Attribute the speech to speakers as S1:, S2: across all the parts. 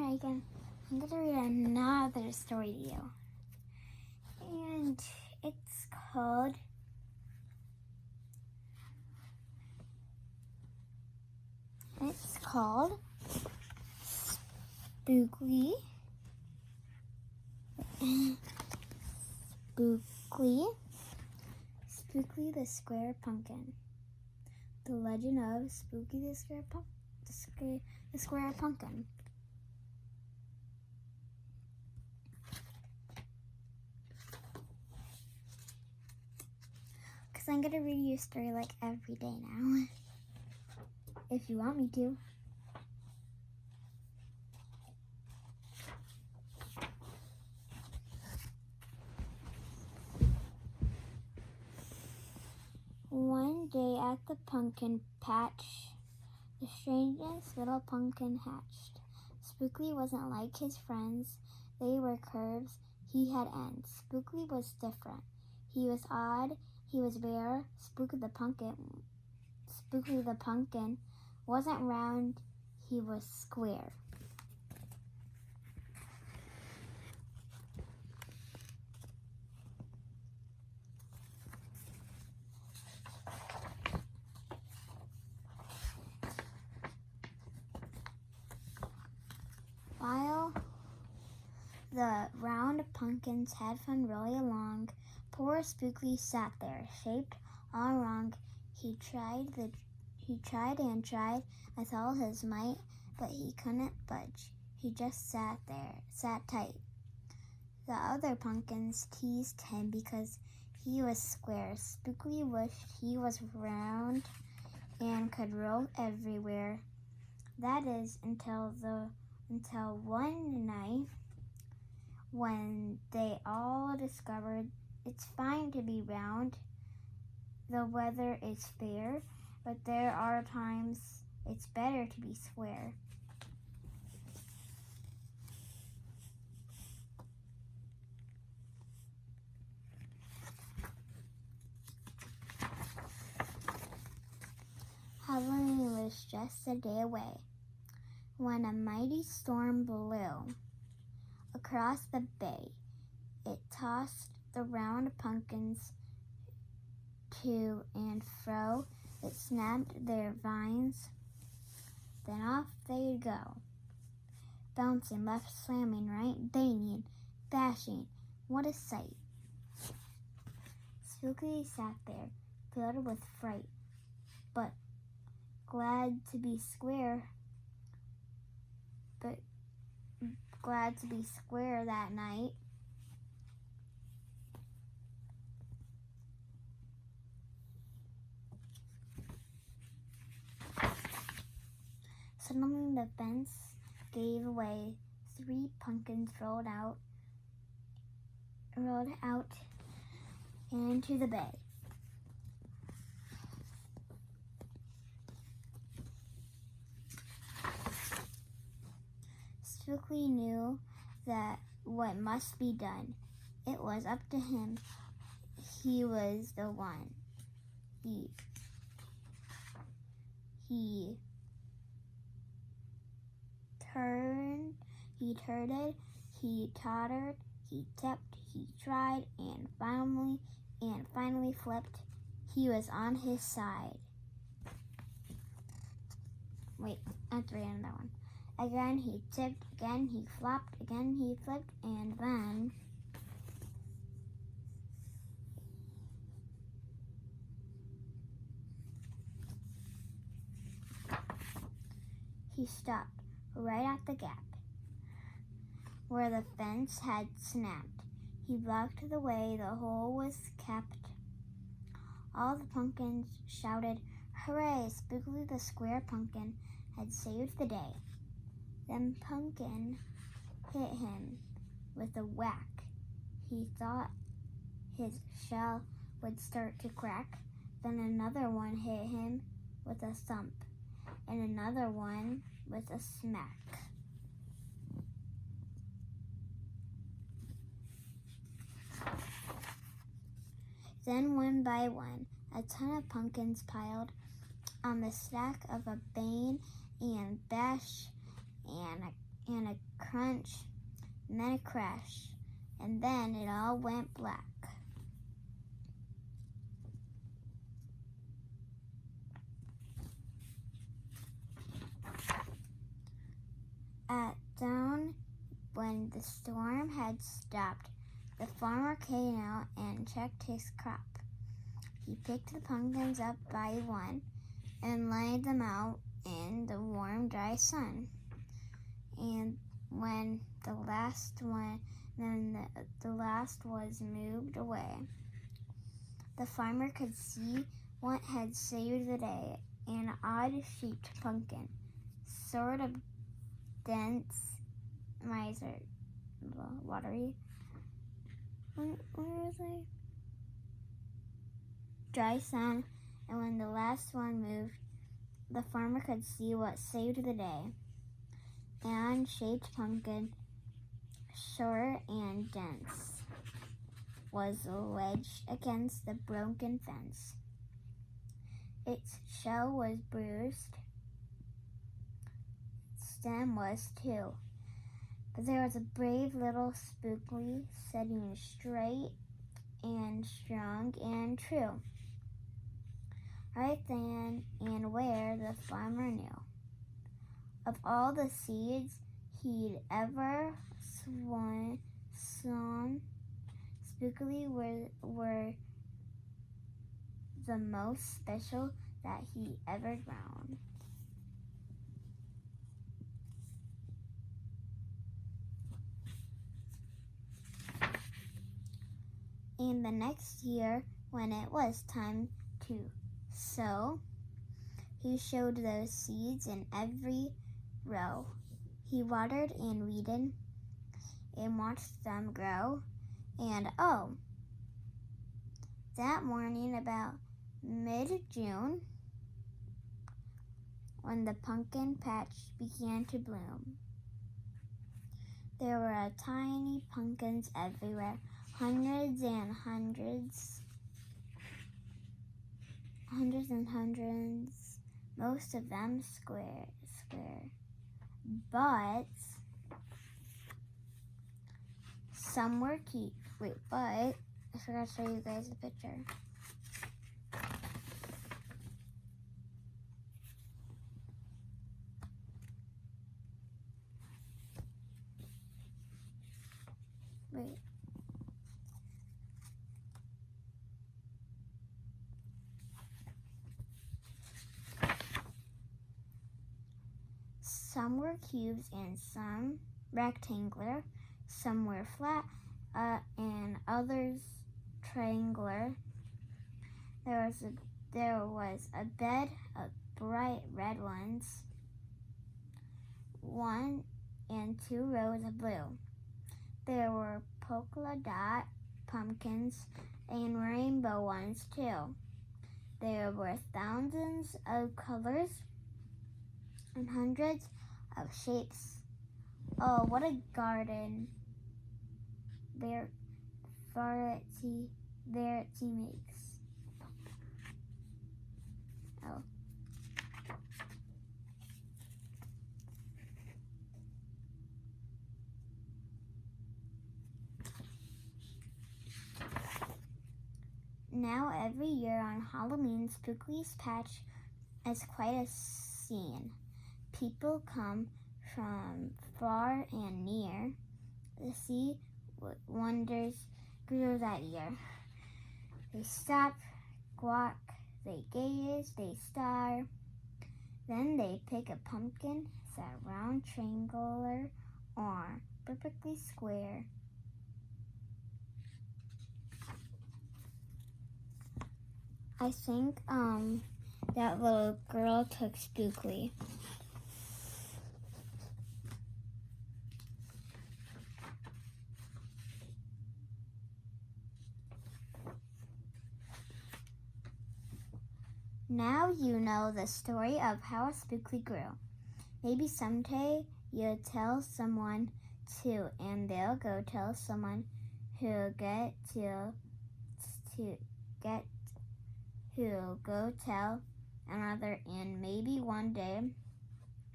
S1: Megan. I'm going to read another story to you. And it's called Spookley. Spookley the Square Pumpkin. The Legend of Spooky the Square Pumpkin. Because I'm going to read you a story like every day now. If you want me to. One day at the pumpkin patch, the strangest little pumpkin hatched. Spookley wasn't like his friends. They were curves, he had ends. Spookley was different. He was odd, he was rare. Spookley the pumpkin wasn't round, he was square. While the round pumpkins had fun really along, poor Spookley sat there, shaped all wrong. He tried and tried with all his might, but he couldn't budge. He just sat tight. The other pumpkins teased him because he was square. Spookley wished he was round and could roll everywhere. That is until one night when they all discovered it's fine to be round. The weather is fair, but there are times it's better to be square. Halloween was just a day away when a mighty storm blew across the bay. It tossed the round pumpkins to and fro. It snapped their vines. Then off they'd go, bouncing, left slamming, right banging, bashing. What a sight! Spooky sat there, filled with fright, but glad to be square that night. Suddenly the fence gave way. 3 pumpkins rolled out into the bay. Spookley knew that what must be done. It was up to him. He was the one. He turned, he tottered, he tipped, he tried, and finally flipped. He was on his side. Wait, I have to read another one. Again he tipped, again he flopped, again he flipped, and then he stopped right at the gap where the fence had snapped. He blocked the way the hole was capped. All the pumpkins shouted, "Hooray! Spookley the Square Pumpkin had saved the day." Then Pumpkin hit him with a whack. He thought his shell would start to crack. Then another one hit him with a thump, and another one with a smack. Then one by one, a ton of pumpkins piled on the stack of a bang and bash and a crunch, and then a crash, and then it all went black. At dawn, when the storm had stopped, the farmer came out and checked his crop. He picked the pumpkins up by one and laid them out in the warm, dry sun. And when the last was moved away, the farmer could see what had saved the day: an odd-shaped pumpkin, sort of dense, watery. Where was I? Dry sun, and when the last one moved, the farmer could see what saved the day: an shaped pumpkin, short and dense, was wedged against the broken fence. Its shell was bruised, its stem was too, but there was a brave little Spookley sitting straight and strong and true, right then and where the farmer knew. Of all the seeds he'd ever sown, Spookley were the most special that he ever grown. And the next year, when it was time to sow, he showed those seeds in every row. He watered and weeded and watched them grow. And oh, that morning about mid-June, when the pumpkin patch began to bloom, there were tiny pumpkins everywhere, hundreds and hundreds, most of them square. But some were cute. But I forgot to show you guys the picture. Wait. Some were cubes and some rectangular. Some were flat and others triangular. There was a bed of bright red ones, 1 and 2 rows of blue. There were polka dot pumpkins and rainbow ones too. There were thousands of colors and hundreds of shapes. Oh, what a garden variety makes. Oh. Now every year on Halloween, Spookley's patch is quite a scene. People come from far and near to see what wonders grew that year. They stop, squawk, they gaze, they stare. Then they pick a pumpkin, is that round, triangular, or perfectly square? I think that little girl took Spookley. Now you know the story of how a Spookley grew. Maybe someday you'll tell someone too, and they'll go tell someone who'll go tell another, and maybe one day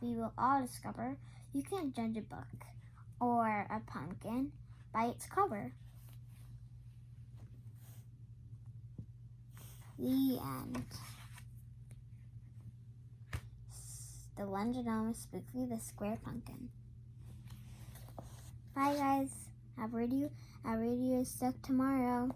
S1: we will all discover you can't judge a book or a pumpkin by its cover. The end. The Legend of Spookley the Square Pumpkin. Bye guys. I'll read you a stuck tomorrow.